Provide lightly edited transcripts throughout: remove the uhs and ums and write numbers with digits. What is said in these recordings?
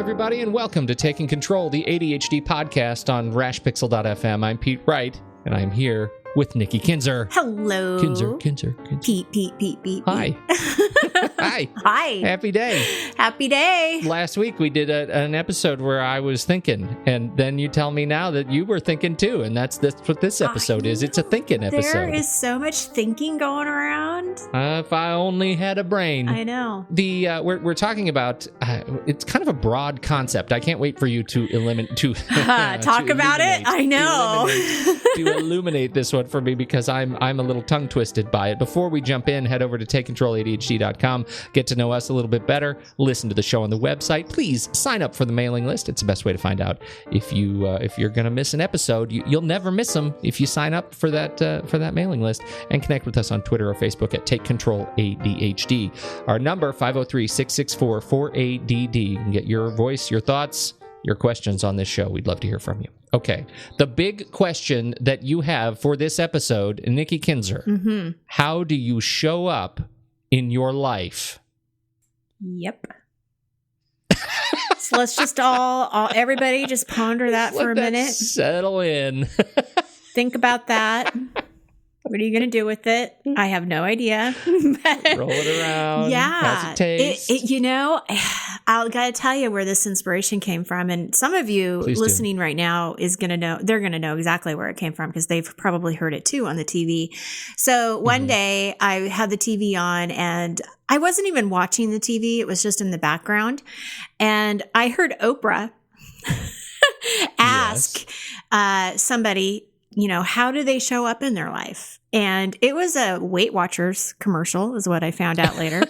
everybody, and welcome to Taking Control, the ADHD podcast on rashpixel.fm. I'm Pete Wright, and I'm here with Nikki Kinzer. Hello. Kinzer. Pete. Hi. Hi. Hi. Happy day. Happy day. Last week we did an episode where I was thinking, and then you tell me now that you were thinking too, and that's what this episode is. It's a thinking episode. There is so much thinking going around. If I only had a brain. I know. We're talking about it's kind of a broad concept. I can't wait for you to talk about it. I know. To illuminate this one for me, because I'm a little tongue twisted by it. Before we jump in, head over to takecontroladhd.com. Get to know us a little bit better. Listen to the show on the website. Please sign up for the mailing list. It's the best way to find out if you're going to miss an episode. You'll never miss them if you sign up for that mailing list, and connect with us on Twitter or Facebook at Take Control ADHD. Our number 503-664-4ADD. You can get your voice, your thoughts, your questions on this show. We'd love to hear from you. Okay, the big question that you have for this episode, Nikki Kinzer, How do you show up in your life? Yep. So let's just everybody just ponder that for a minute. Settle in. Think about that. What are you going to do with it? I have no idea. Roll it around. Yeah. How's it taste? I got to tell you where this inspiration came from. And some of you listening right now is going to know, they're going to know exactly where it came from, because they've probably heard it too on the TV. So one day I had the TV on, and I wasn't even watching the TV. It was just in the background. And I heard Oprah ask somebody, how do they show up in their life? And it was a Weight Watchers commercial, is what I found out later.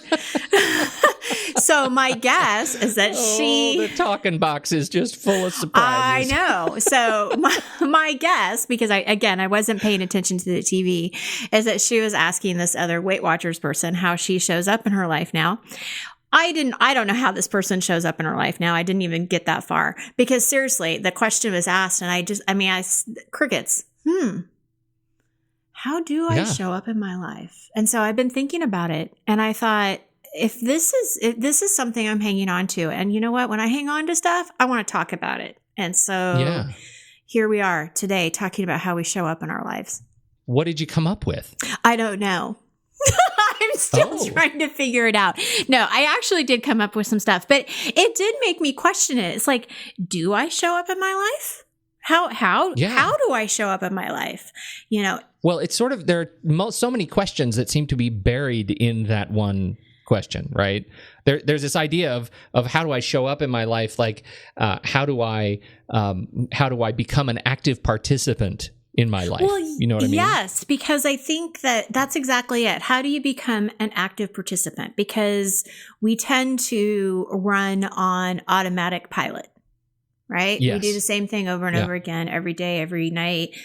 So my guess is that the talking box is just full of surprises. I know. So my guess, because I wasn't paying attention to the TV, is that she was asking this other Weight Watchers person how she shows up in her life now. I don't know how this person shows up in her life now. I didn't even get that far, because seriously, the question was asked, and crickets. How do I show up in my life? And so I've been thinking about it, and I thought, if this is something I'm hanging on to, and you know what? When I hang on to stuff, I want to talk about it. And so here we are today talking about how we show up in our lives. What did you come up with? I don't know. I'm still trying to figure it out. No, I actually did come up with some stuff, but it did make me question it. It's like, do I show up in my life? How do I show up in my life? Well, it's sort of, there are so many questions that seem to be buried in that one question, right? There's this idea of how do I show up in my life? Like, how do I become an active participant in my life? Well, you know what I mean? Yes, because I think that's exactly it. How do you become an active participant? Because we tend to run on automatic pilot, right? Yes. We do the same thing over and over again, every day, every night.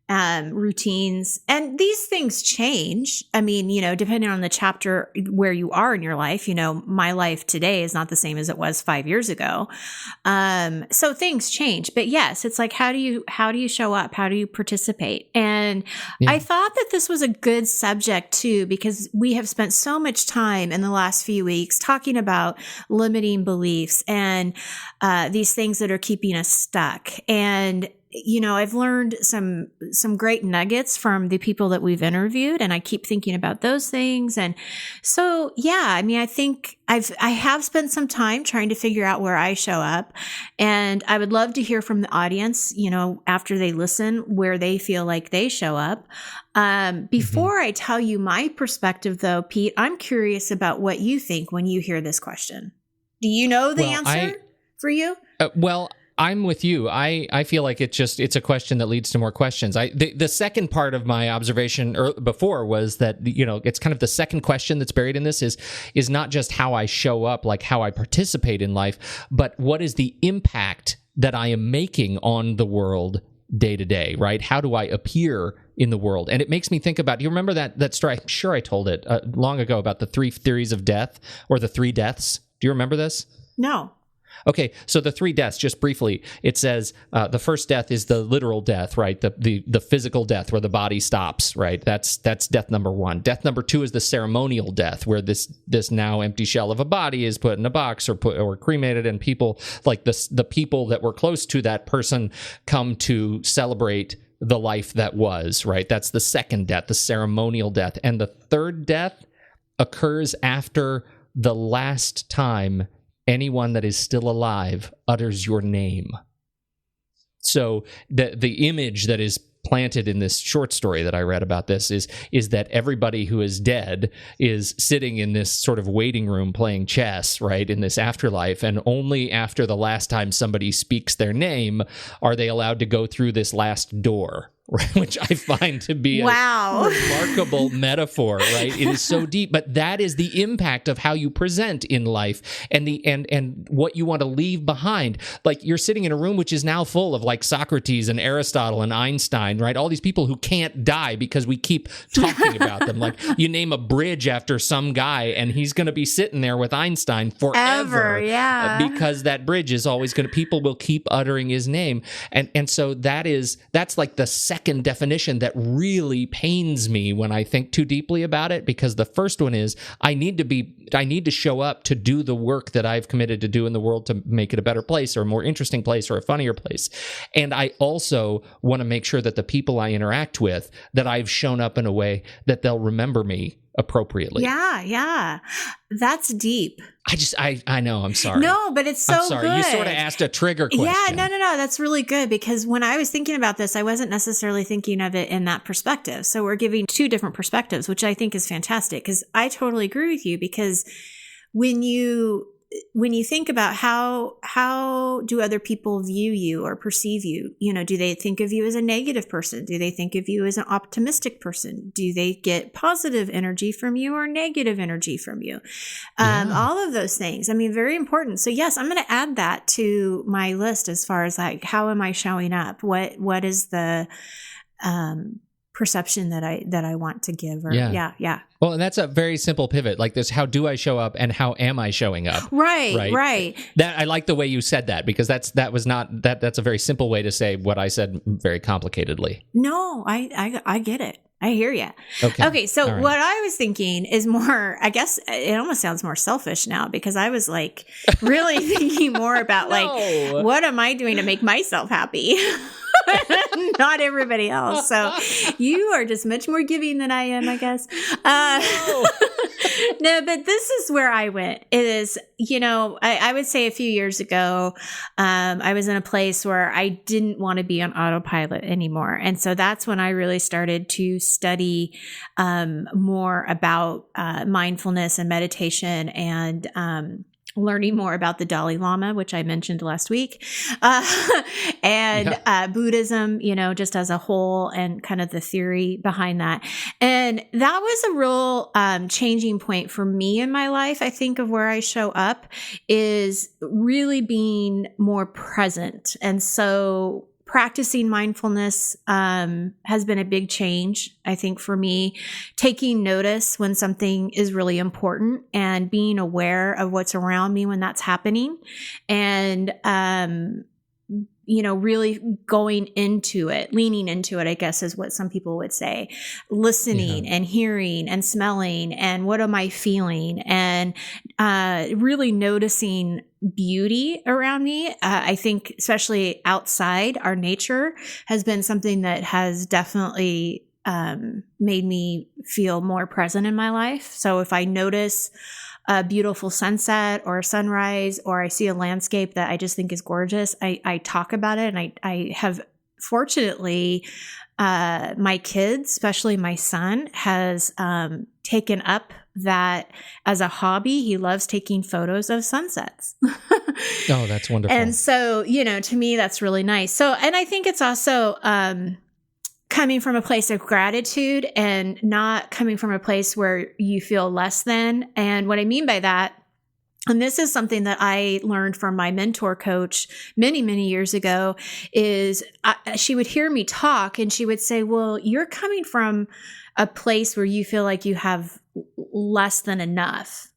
Routines, and these things change. I mean, depending on the chapter where you are in your life, my life today is not the same as it was 5 years ago. So things change, but yes, it's like, how do you show up? How do you participate? And I thought that this was a good subject too, because we have spent so much time in the last few weeks talking about limiting beliefs and these things that are keeping us stuck. And I've learned some great nuggets from the people that we've interviewed, and I keep thinking about those things. And so, I think I have spent some time trying to figure out where I show up, and I would love to hear from the audience, after they listen, where they feel like they show up. Before I tell you my perspective though, Pete, I'm curious about what you think when you hear this question. Do you know the answer for you? I'm with you. I feel like it's a question that leads to more questions. The second part of my observation before was that, it's kind of the second question that's buried in this is not just how I show up, like how I participate in life, but what is the impact that I am making on the world day to day, right? How do I appear in the world? And it makes me think about, do you remember that story? I'm sure I told it long ago about the 3 theories of death, or the 3 deaths. Do you remember this? No. Okay, so the three deaths, just briefly, it says the first death is the literal death, right? The physical death where the body stops, right? That's death number one. Death number two is the ceremonial death, where this now empty shell of a body is put in a box or cremated, and people like the people that were close to that person come to celebrate the life that was, right? That's the second death, the ceremonial death. And the third death occurs after the last time anyone that is still alive utters your name. So the image that is planted in this short story that I read about this is that everybody who is dead is sitting in this sort of waiting room playing chess, right, in this afterlife, and only after the last time somebody speaks their name are they allowed to go through this last door. Right, which I find to be a remarkable metaphor, right? It is so deep, but that is the impact of how you present in life and what you want to leave behind. Like, you're sitting in a room which is now full of like Socrates and Aristotle and Einstein, right? All these people who can't die because we keep talking about them. Like, you name a bridge after some guy and he's going to be sitting there with Einstein forever. Because that bridge is always going to, people will keep uttering his name. And so that's like the second definition that really pains me when I think too deeply about it, because the first one is I need to show up to do the work that I've committed to do in the world to make it a better place or a more interesting place or a funnier place. And I also want to make sure that the people I interact with, that I've shown up in a way that they'll remember me appropriately. Yeah. That's deep. I know, I'm sorry. No, but it's so good. You sort of asked a trigger question. Yeah, no. That's really good, because when I was thinking about this, I wasn't necessarily thinking of it in that perspective. So we're giving two different perspectives, which I think is fantastic, because I totally agree with you, because when you think about how do other people view you or perceive you, do they think of you as a negative person? Do they think of you as an optimistic person? Do they get positive energy from you or negative energy from you? All of those things. I mean, very important. So yes, I'm going to add that to my list as far as like, how am I showing up? What is the, perception that I want to give? Yeah. Well, and that's a very simple pivot. Like this, how do I show up and how am I showing up? Right. That I like the way you said that, because that's a very simple way to say what I said very complicatedly. No, I get it. I hear you. Okay. So what I was thinking is more, I guess it almost sounds more selfish now, because I was like really thinking more about like, what am I doing to make myself happy? Not everybody else. So you are just much more giving than I am, I guess. No, but this is where I went. It is, I would say a few years ago, I was in a place where I didn't want to be on autopilot anymore. And so that's when I really started to study more about mindfulness and meditation, and learning more about the Dalai Lama, which I mentioned last week, and Buddhism, just as a whole, and kind of the theory behind that. And that was a real changing point for me in my life. I think of where I show up is really being more present. And so practicing mindfulness has been a big change, I think, for me. Taking notice when something is really important and being aware of what's around me when that's happening, and really going into it, leaning into it, I guess is what some people would say. Listening and hearing and smelling, and what am I feeling, and really noticing beauty around me. I think especially outside, our nature has been something that has definitely made me feel more present in my life. So if I notice a beautiful sunset or a sunrise, or I see a landscape that I just think is gorgeous, I talk about it. And I have, fortunately, my kids, especially my son, has taken up that as a hobby. He loves taking photos of sunsets. Oh, that's wonderful. And so, to me, that's really nice. So, and I think it's also coming from a place of gratitude, and not coming from a place where you feel less than. And what I mean by that, and this is something that I learned from my mentor coach many, many years ago, is she would hear me talk and she would say, well, you're coming from a place where you feel like you have less than enough.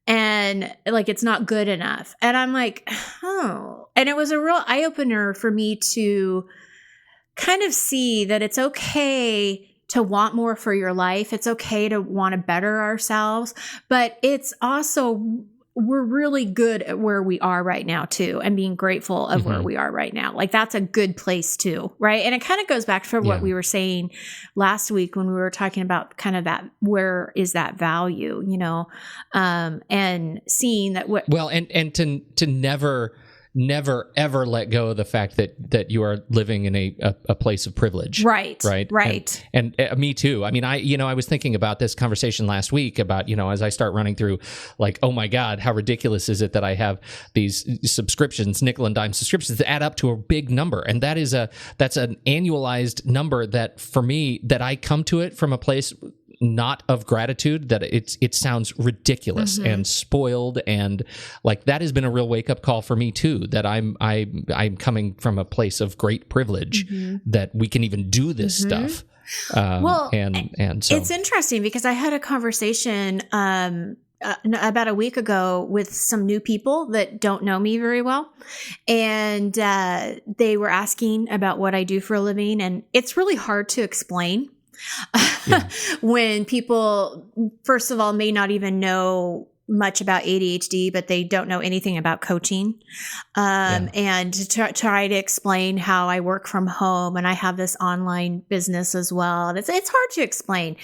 and like, it's not good enough. And I'm like, oh, and it was a real eye opener for me to kind of see that it's okay to want more for your life. It's okay to want to better ourselves, but it's also, we're really good at where we are right now too, and being grateful of where we are right now. Like, that's a good place too, right? And it kind of goes back to what we were saying last week when we were talking about kind of that, where is that value, you know, and seeing that and to never ever let go of the fact that you are living in a place of privilege. Right. And me too. I mean, I was thinking about this conversation last week about, as I start running through, like, oh my God, how ridiculous is it that I have these subscriptions, nickel and dime subscriptions that add up to a big number. And that's an annualized number that, for me, that I come to it from a place not of gratitude, that it sounds ridiculous and spoiled, and like, that has been a real wake up call for me too, that I'm coming from a place of great privilege that we can even do this stuff. And so it's interesting because I had a conversation about a week ago with some new people that don't know me very well. And they were asking about what I do for a living, and it's really hard to explain. When people, first of all, may not even know much about ADHD, but they don't know anything about coaching. And to try to explain how I work from home and I have this online business as well. And it's hard to explain.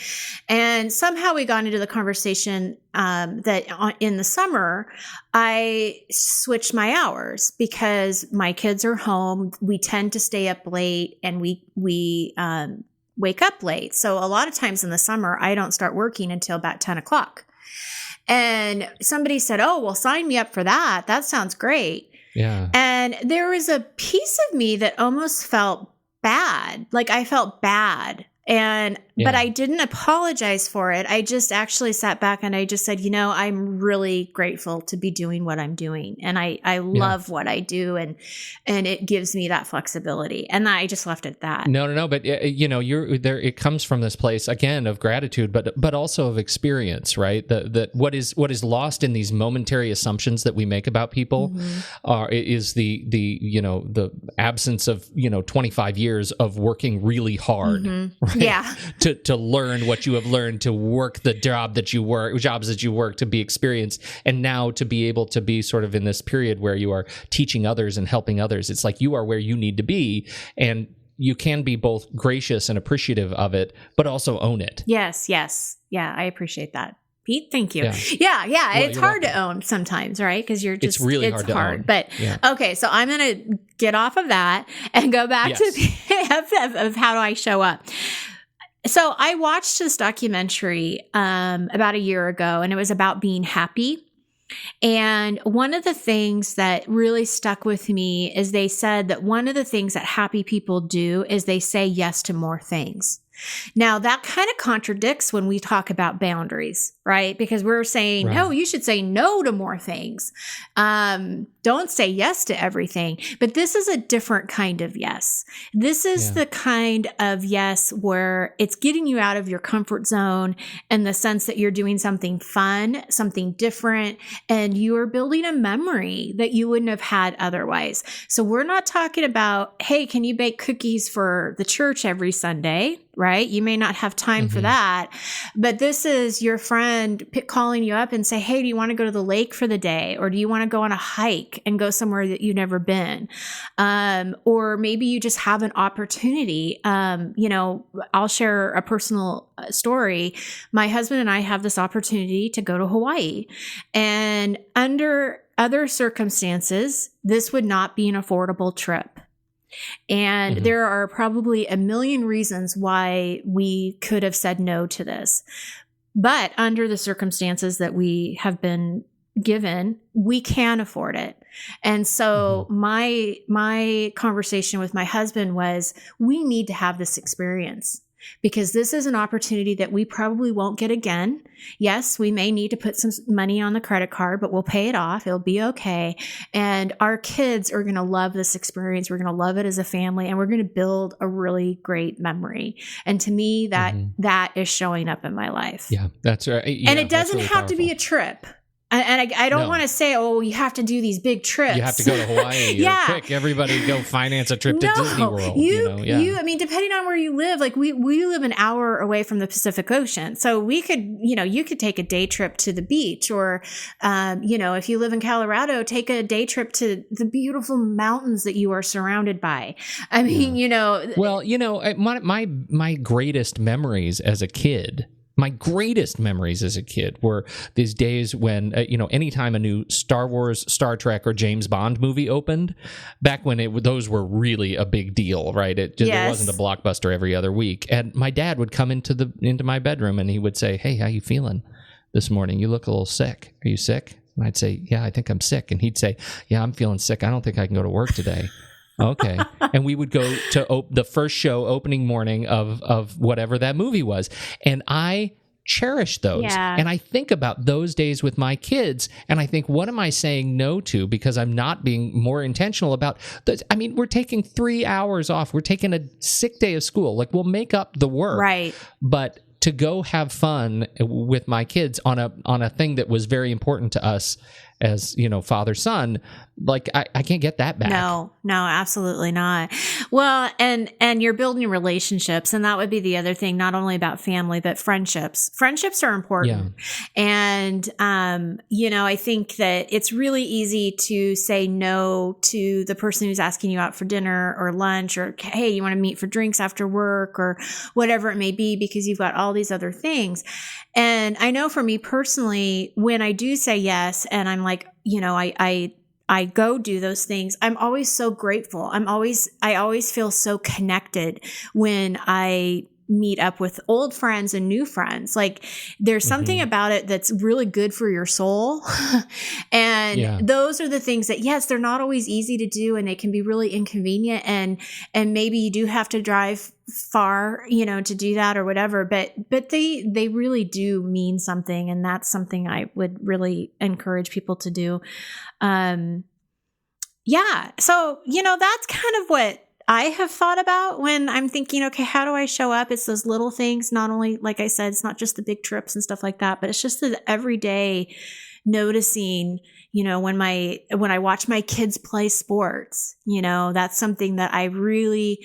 And somehow we got into the conversation that in the summer, I switched my hours because my kids are home. We tend to stay up late, and we wake up late. So a lot of times in the summer, I don't start working until about 10 o'clock. And somebody said, oh, well, sign me up for that. That sounds great. Yeah. And there was a piece of me that almost felt bad. Like, I felt bad. But I didn't apologize for it. I just actually sat back and I just said, I'm really grateful to be doing what I'm doing. And I love what I do. And it gives me that flexibility. And I just left it at that. No. But you're there. It comes from this place again of gratitude, but also of experience, right? That what is lost in these momentary assumptions that we make about people is the absence of 25 years of working really hard. Right? Yeah. to learn what you have learned, to work the jobs that you work, to be experienced, and now to be able to be sort of in this period where you are teaching others and helping others. It's like you are where you need to be, and you can be both gracious and appreciative of it, but also own it. Yes. Yeah, I appreciate that. Pete, thank you. Yeah. Well, it's hard to own sometimes, right? Because it's really hard to own. But okay, so I'm going to get off of that and go back to of how do I show up. So I watched this documentary about a year ago, and it was about being happy. And one of the things that really stuck with me is they said that one of the things that happy people do is they say yes to more things. Now, that kind of contradicts when we talk about boundaries, right? Because we're saying, no, you should say no to more things. Don't say yes to everything. But this is a different kind of yes. This is the kind of yes where it's getting you out of your comfort zone in the sense that you're doing something fun, something different, and you are building a memory that you wouldn't have had otherwise. So we're not talking about, hey, can you bake cookies for the church every Sunday? Right? You may not have time for that, but this is your friend calling you up and say, hey, do you want to go to the lake for the day? Or do you want to go on a hike and go somewhere that you've never been? Or maybe you just have an opportunity. I'll share a personal story. My husband and I have this opportunity to go to Hawaii, and under other circumstances, this would not be an affordable trip. And there are probably a million reasons why we could have said no to this. But under the circumstances that we have been given, we can afford it. And so my conversation with my husband was, we need to have this experience, because this is an opportunity that we probably won't get again. Yes, we may need to put some money on the credit card, but we'll pay it off. It'll be okay. And our kids are going to love this experience. We're going to love it as a family, and we're going to build a really great memory. And to me, that is showing up in my life. Yeah, that's right. Yeah, and it doesn't have to be a trip. And I don't want to say, oh, you have to do these big trips. You have to go to Hawaii. Yeah. Or quick, everybody go finance a trip to Disney World. I mean, depending on where you live, like we live an hour away from the Pacific Ocean. So we could, you could take a day trip to the beach, or, if you live in Colorado, take a day trip to the beautiful mountains that you are surrounded by. I mean, Well, my greatest memories as a kid were these days when, anytime a new Star Wars, Star Trek, or James Bond movie opened, back when those were really a big deal, right? There wasn't a blockbuster every other week. And my dad would come into my bedroom and he would say, "Hey, how you feeling this morning? You look a little sick. Are you sick?" And I'd say, "Yeah, I think I'm sick." And he'd say, "Yeah, I'm feeling sick. I don't think I can go to work today." Okay. And we would go to the first show opening morning of whatever that movie was. And I cherish those. Yeah. And I think about those days with my kids, and I think, what am I saying no to because I'm not being more intentional about this? I mean, we're taking 3 hours off. We're taking a sick day of school. Like, we'll make up the work. Right. But to go have fun with my kids on a thing that was very important to us as, father, son, like I can't get that back. No, absolutely not. Well, and you're building relationships, and that would be the other thing, not only about family, but friendships. Friendships are important. Yeah. And, I think that it's really easy to say no to the person who's asking you out for dinner or lunch, or, hey, you want to meet for drinks after work, or whatever it may be, because you've got all these other things. And I know for me personally, when I do say yes, and I'm like, I go do those things, I'm always so grateful. I always feel so connected when I meet up with old friends and new friends. Like, there's something about it that's really good for your soul. And those are the things that, yes, they're not always easy to do, and they can be really inconvenient, and maybe you do have to drive far, to do that or whatever, but they really do mean something. And that's something I would really encourage people to do. So, that's kind of what I have thought about when I'm thinking, okay, how do I show up? It's those little things. Not only, like I said, it's not just the big trips and stuff like that, but it's just the everyday noticing, when I watch my kids play sports, that's something that I really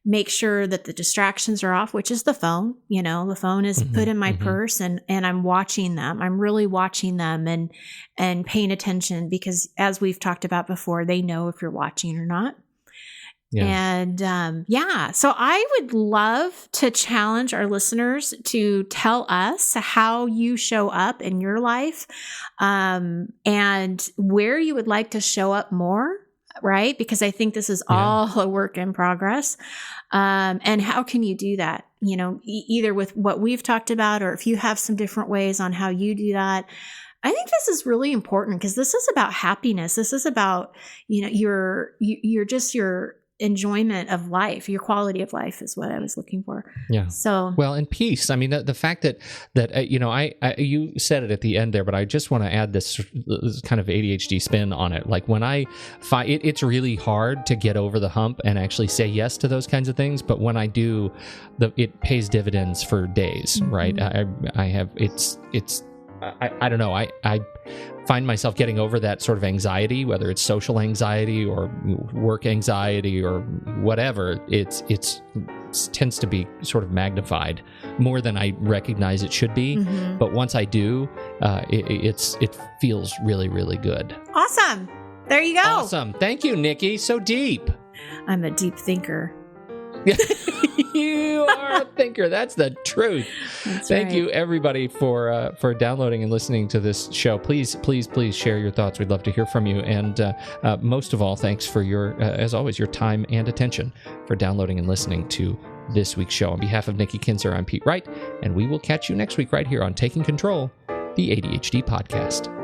make sure that the distractions are off, which is the phone. The phone is put in my purse, and I'm watching them. I'm really watching them and paying attention, because as we've talked about before, they know if you're watching or not. Yeah. And so I would love to challenge our listeners to tell us how you show up in your life, and where you would like to show up more, right? Because I think this is all a work in progress. And how can you do that? Either with what we've talked about, or if you have some different ways on how you do that. I think this is really important, because this is about happiness. This is about, your enjoyment of life, your quality of life is what I was looking for. Yeah. So, well, and peace. I mean, the fact that you said it at the end there, but I just want to add this kind of ADHD spin on it. Like, when I find it's really hard to get over the hump and actually say yes to those kinds of things. But when I do, it pays dividends for days, right? I have, I don't know. I find myself getting over that sort of anxiety, whether it's social anxiety or work anxiety or whatever. It tends to be sort of magnified more than I recognize it should be. But once I do, it feels really, really good. Awesome. There you go. Awesome. Thank you, Nikki. So deep. I'm a deep thinker. You are a thinker. That's the truth. Thank you, everybody, for downloading and listening to this show. Please share your thoughts. We'd love to hear from you. And most of all, thanks for your, as always, your time and attention for downloading and listening to this week's show. On behalf of Nikki Kinzer, I'm Pete Wright, and we will catch you next week right here on Taking Control, the ADHD podcast.